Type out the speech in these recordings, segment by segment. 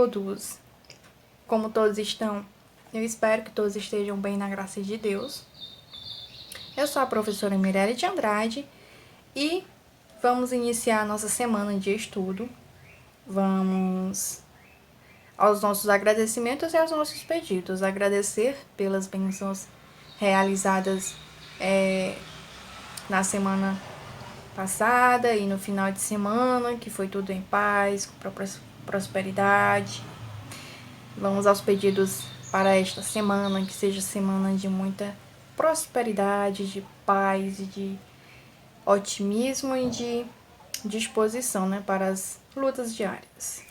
todos! Como todos estão? Eu espero que todos estejam bem na graça de Deus. Eu sou a professora Mirelle de Andrade e vamos iniciar a nossa semana de estudo. Vamos aos nossos agradecimentos e aos nossos pedidos. Agradecer pelas bênçãos realizadas na semana passada e no final de semana, que foi tudo em paz, com prosperidade. Vamos aos pedidos para esta semana, que seja semana de muita prosperidade, de paz, de otimismo e de disposição, né, para as lutas diárias.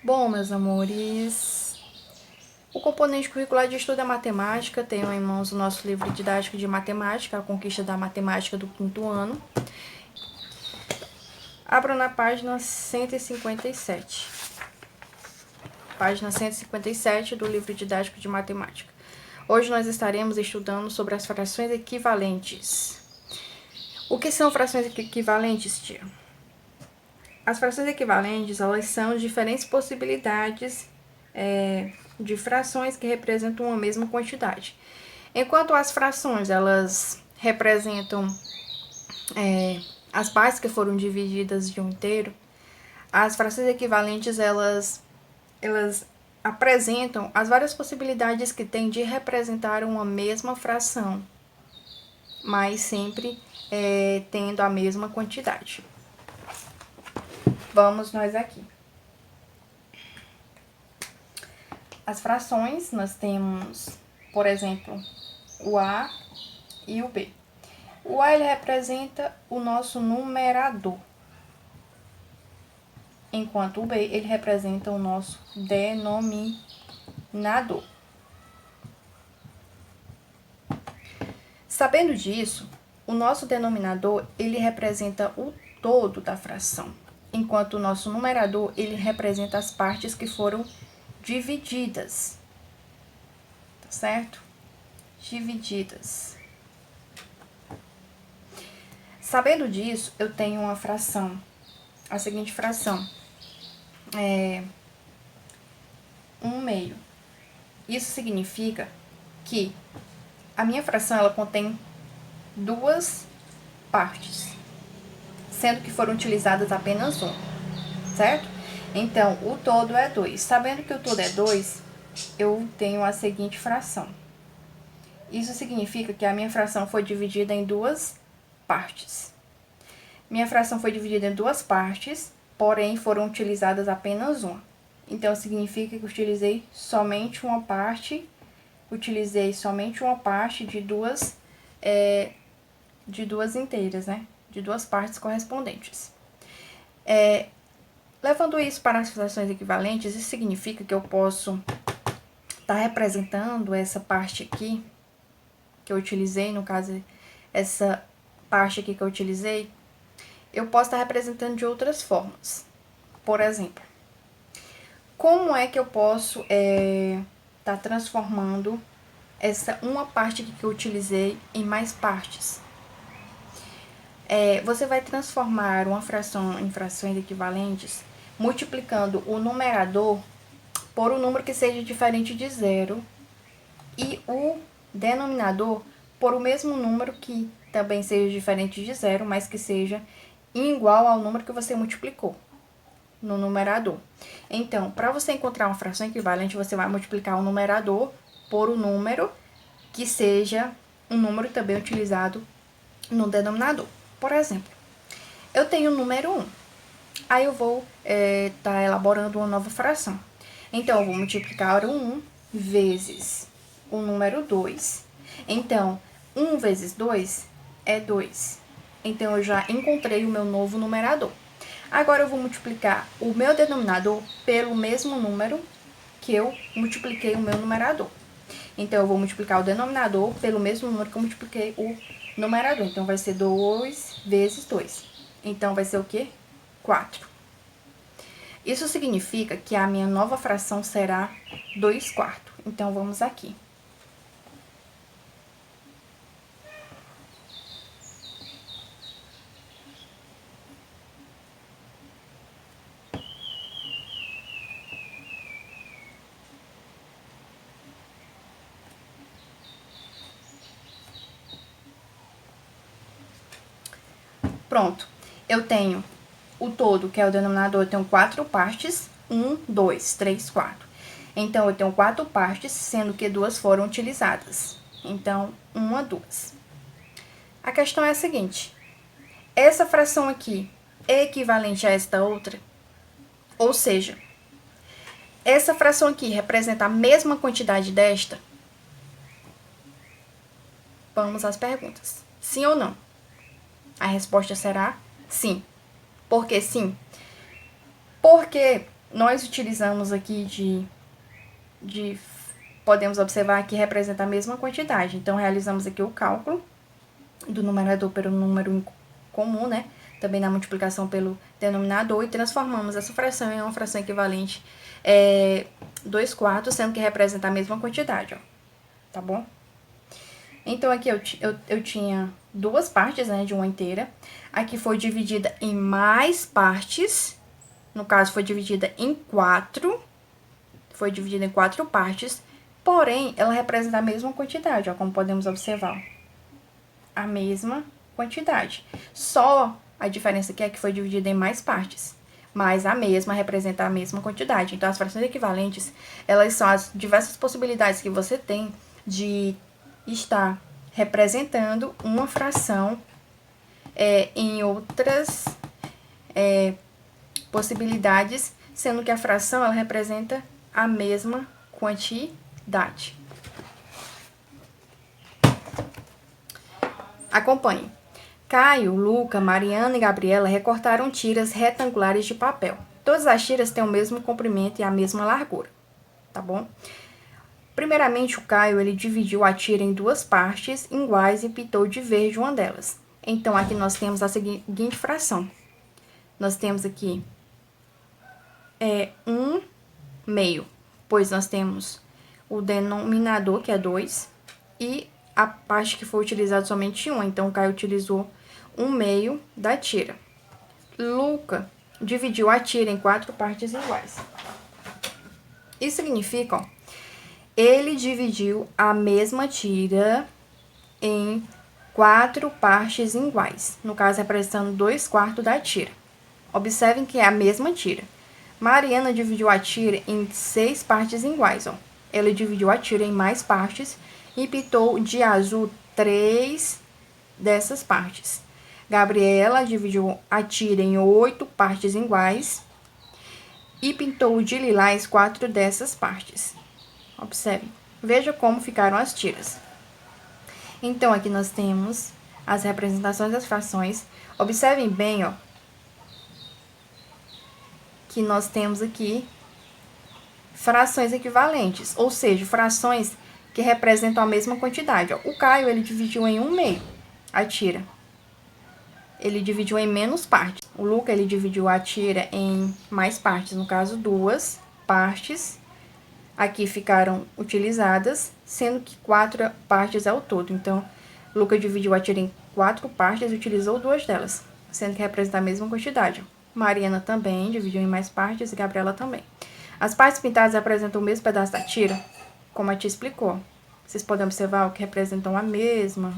Bom, meus amores, o componente curricular de estudo é matemática. Tenho em mãos o nosso livro didático de matemática, A Conquista da Matemática do 5º ano. Abro na página 157. Página 157 do livro didático de matemática. Hoje nós estaremos estudando sobre as frações equivalentes. O que são frações equivalentes, tia? As frações equivalentes, elas são diferentes possibilidades de frações que representam uma mesma quantidade. Enquanto as frações, elas representam as partes que foram divididas de um inteiro, as frações equivalentes, elas apresentam as várias possibilidades que tem de representar uma mesma fração, mas sempre tendo a mesma quantidade. Vamos nós aqui. As frações, nós temos, por exemplo, o A e o B. O A, ele representa o nosso numerador, enquanto o B, ele representa o nosso denominador. Sabendo disso, o nosso denominador, ele representa o todo da fração, enquanto o nosso numerador, ele representa as partes que foram divididas, tá certo? Divididas. Sabendo disso, eu tenho uma fração, a seguinte fração, 1/2. Isso significa que a minha fração, ela contém duas partes, sendo que foram utilizadas apenas uma, certo? Então, o todo é 2. Sabendo que o todo é 2, eu tenho a seguinte fração. Isso significa que a minha fração foi dividida em duas partes. Minha fração foi dividida em duas partes, porém foram utilizadas apenas uma. Então, significa que eu utilizei somente uma parte de duas inteiras, né? De duas partes correspondentes. Levando isso para as frações equivalentes, isso significa que eu posso estar representando essa parte aqui que eu utilizei, no caso, essa parte aqui que eu utilizei, eu posso estar representando de outras formas. Por exemplo, como é que eu posso estar transformando essa uma parte aqui que eu utilizei em mais partes? Você vai transformar uma fração em frações equivalentes multiplicando o numerador por um número que seja diferente de 0 e o denominador por o mesmo número que também seja diferente de 0, mas que seja igual ao número que você multiplicou no numerador. Então, para você encontrar uma fração equivalente, você vai multiplicar o numerador por um número que seja um número também utilizado no denominador. Por exemplo, eu tenho o número 1. Aí eu vou estar elaborando uma nova fração. Então, eu vou multiplicar o 1 vezes o número 2. Então, 1 vezes 2 é 2. Então, eu já encontrei o meu novo numerador. Agora, eu vou multiplicar o meu denominador pelo mesmo número que eu multipliquei o meu numerador. Então, eu vou multiplicar o denominador pelo mesmo número que eu multipliquei o numerador. Então, vai ser 2 vezes 2. Então, vai ser o quê? 4. Isso significa que a minha nova fração será 2/4. Então, vamos aqui. Pronto. Eu tenho o todo, que é o denominador, eu tenho 4 partes. 1, 2, 3, 4. Então, eu tenho 4 partes, sendo que 2 foram utilizadas. Então, 1, 2. A questão é a seguinte. Essa fração aqui é equivalente a esta outra? Ou seja, essa fração aqui representa a mesma quantidade desta? Vamos às perguntas. Sim ou não? A resposta será sim. Por que sim? Porque nós utilizamos aqui podemos observar que representa a mesma quantidade. Então, realizamos aqui o cálculo do numerador pelo número comum, né? Também na multiplicação pelo denominador, e transformamos essa fração em uma fração equivalente 2/4, sendo que representa a mesma quantidade, ó. Tá bom? Então, aqui eu tinha 2 partes, né, de uma inteira. Aqui foi dividida em mais partes. No caso, foi dividida em 4. Foi dividida em 4 partes. Porém, ela representa a mesma quantidade, ó, como podemos observar. A mesma quantidade. Só a diferença aqui é que foi dividida em mais partes. Mas a mesma representa a mesma quantidade. Então, as frações equivalentes, elas são as diversas possibilidades que você tem de estar representando uma fração em outras possibilidades, sendo que a fração ela representa a mesma quantidade. Acompanhe. Caio, Luca, Mariana e Gabriela recortaram tiras retangulares de papel. Todas as tiras têm o mesmo comprimento e a mesma largura, tá bom? Primeiramente, o Caio ele dividiu a tira em 2 partes iguais e pintou de verde uma delas. Então, aqui nós temos a seguinte fração. Nós temos aqui 1/2, pois nós temos o denominador, que é 2, e a parte que foi utilizada somente 1. Então, o Caio utilizou 1/2 da tira. Luca dividiu a tira em 4 partes iguais. Isso significa, ó, ele dividiu a mesma tira em 4 partes iguais. No caso, representando 2/4 da tira. Observem que é a mesma tira. Mariana dividiu a tira em 6 partes iguais, ó. Ela dividiu a tira em mais partes e pintou de azul 3 dessas partes. Gabriela dividiu a tira em 8 partes iguais e pintou de lilás 4 dessas partes. Observe. Veja como ficaram as tiras. Então, aqui nós temos as representações das frações. Observem bem, ó, que nós temos aqui frações equivalentes, ou seja, frações que representam a mesma quantidade. Ó. O Caio, ele dividiu em 1/2 a tira. Ele dividiu em menos partes. O Luca, ele dividiu a tira em mais partes, no caso, 2 partes. Aqui ficaram utilizadas, sendo que 4 partes é o todo. Então, Luca dividiu a tira em 4 partes e utilizou 2 delas, sendo que representa a mesma quantidade. Mariana também dividiu em mais partes e Gabriela também. As partes pintadas representam o mesmo pedaço da tira, como a tia explicou. Vocês podem observar o que representam a mesma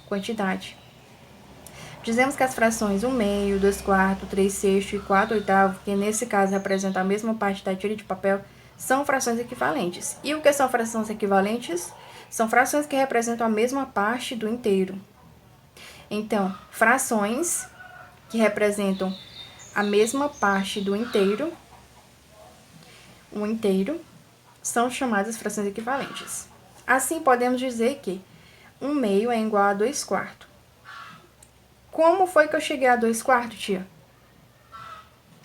quantidade. Dizemos que as frações 1/2, 2/4, 3/6 e 4/8, que nesse caso representam a mesma parte da tira de papel, são frações equivalentes. E o que são frações equivalentes? São frações que representam a mesma parte do inteiro. Então, frações que representam a mesma parte do inteiro, o inteiro, são chamadas frações equivalentes. Assim, podemos dizer que 1/2 é igual a 2/4. Como foi que eu cheguei a 2/4, tia?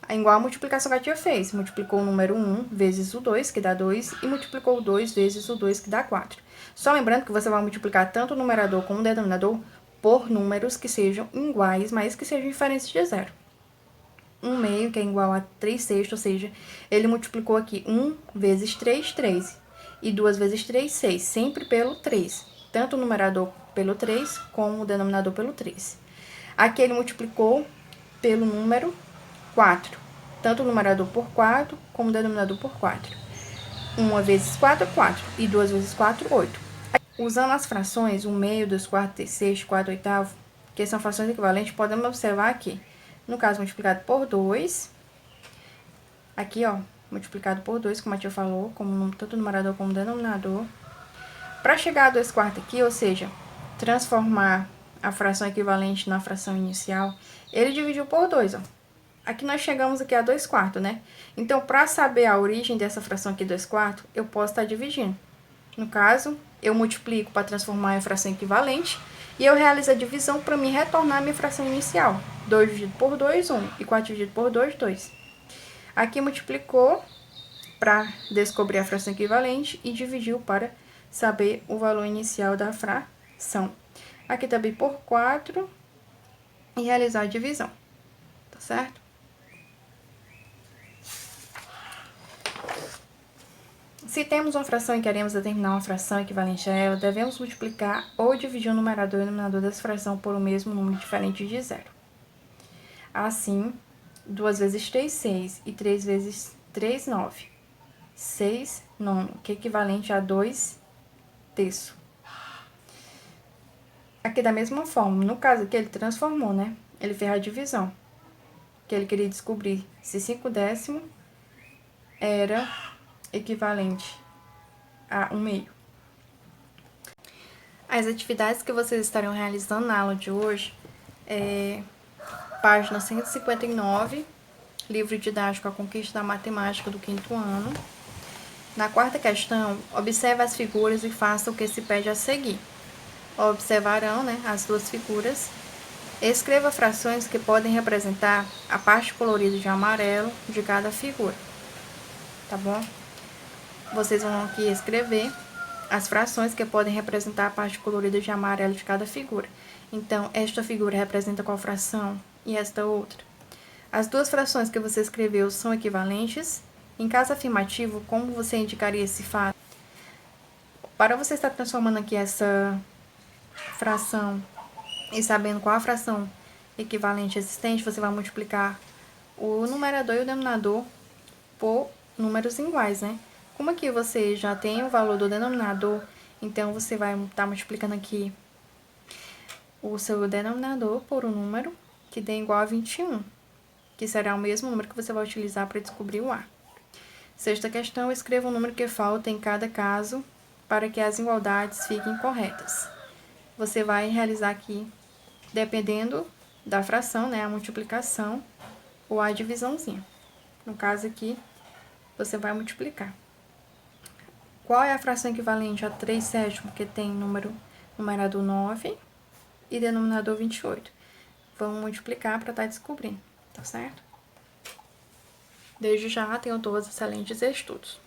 É igual a multiplicação que a tia fez. Multiplicou o número 1 vezes o 2, que dá 2, e multiplicou o 2 vezes o 2, que dá 4. Só lembrando que você vai multiplicar tanto o numerador como o denominador por números que sejam iguais, mas que sejam diferentes de 0. 1/2, que é igual a 3/6, ou seja, ele multiplicou aqui 1 vezes 3, 3. E 2 vezes 3, 6, sempre pelo 3. Tanto o numerador pelo 3, como o denominador pelo 3. Aqui ele multiplicou pelo número 4. Tanto o numerador por 4, como o denominador por 4. 1 vezes 4, 4. E 2 vezes 4, 8. Usando as frações 1/2, 2/4, 3/6, 4/8, que são frações equivalentes, podemos observar aqui. No caso, multiplicado por 2, aqui, ó, multiplicado por 2, como a tia falou, como tanto numerador como denominador. Para chegar a 2 quartos aqui, ou seja, transformar a fração equivalente na fração inicial, ele dividiu por 2, ó. Aqui nós chegamos aqui a 2 quartos, né? Então, para saber a origem dessa fração aqui, 2 quartos, eu posso estar dividindo. No caso, eu multiplico para transformar em fração equivalente e eu realizo a divisão para me retornar a minha fração inicial. 2 dividido por 2, 1. E 4 dividido por 2, 2. Aqui multiplicou para descobrir a fração equivalente e dividiu para saber o valor inicial da fração. Aqui também por 4 e realizar a divisão, tá certo? Se temos uma fração e queremos determinar uma fração equivalente a ela, devemos multiplicar ou dividir o numerador e o denominador dessa fração por o mesmo número diferente de zero. Assim, 2 vezes 3, 6, e 3 vezes 3, 9. 6 nono, que é equivalente a 2 terço. Aqui da mesma forma, no caso aqui ele transformou, né? Ele fez a divisão, que ele queria descobrir se 5 décimo era equivalente a 1 meio. As atividades que vocês estarão realizando na aula de hoje é página 159, livro didático A Conquista da Matemática do 5º ano. Na quarta questão, observe as figuras e faça o que se pede a seguir. Observarão, né, as duas figuras. Escreva frações que podem representar a parte colorida de amarelo de cada figura. Tá bom? Vocês vão aqui escrever as frações que podem representar a parte colorida de amarelo de cada figura. Então, esta figura representa qual fração e esta outra. As duas frações que você escreveu são equivalentes. Em caso afirmativo, como você indicaria esse fato? Para você estar transformando aqui essa fração e sabendo qual a fração equivalente existente, você vai multiplicar o numerador e o denominador por números iguais, né? Como aqui você já tem o valor do denominador, então você vai estar multiplicando aqui o seu denominador por um número que dê igual a 21, que será o mesmo número que você vai utilizar para descobrir o A. Sexta questão, escreva o número que falta em cada caso para que as igualdades fiquem corretas. Você vai realizar aqui, dependendo da fração, né, a multiplicação ou a divisãozinha. No caso aqui, você vai multiplicar. Qual é a fração equivalente a 3 sétimos, que tem numerador 9 e denominador 28? Vamos multiplicar para estar descobrindo, tá certo? Desde já, tenham todos excelentes estudos.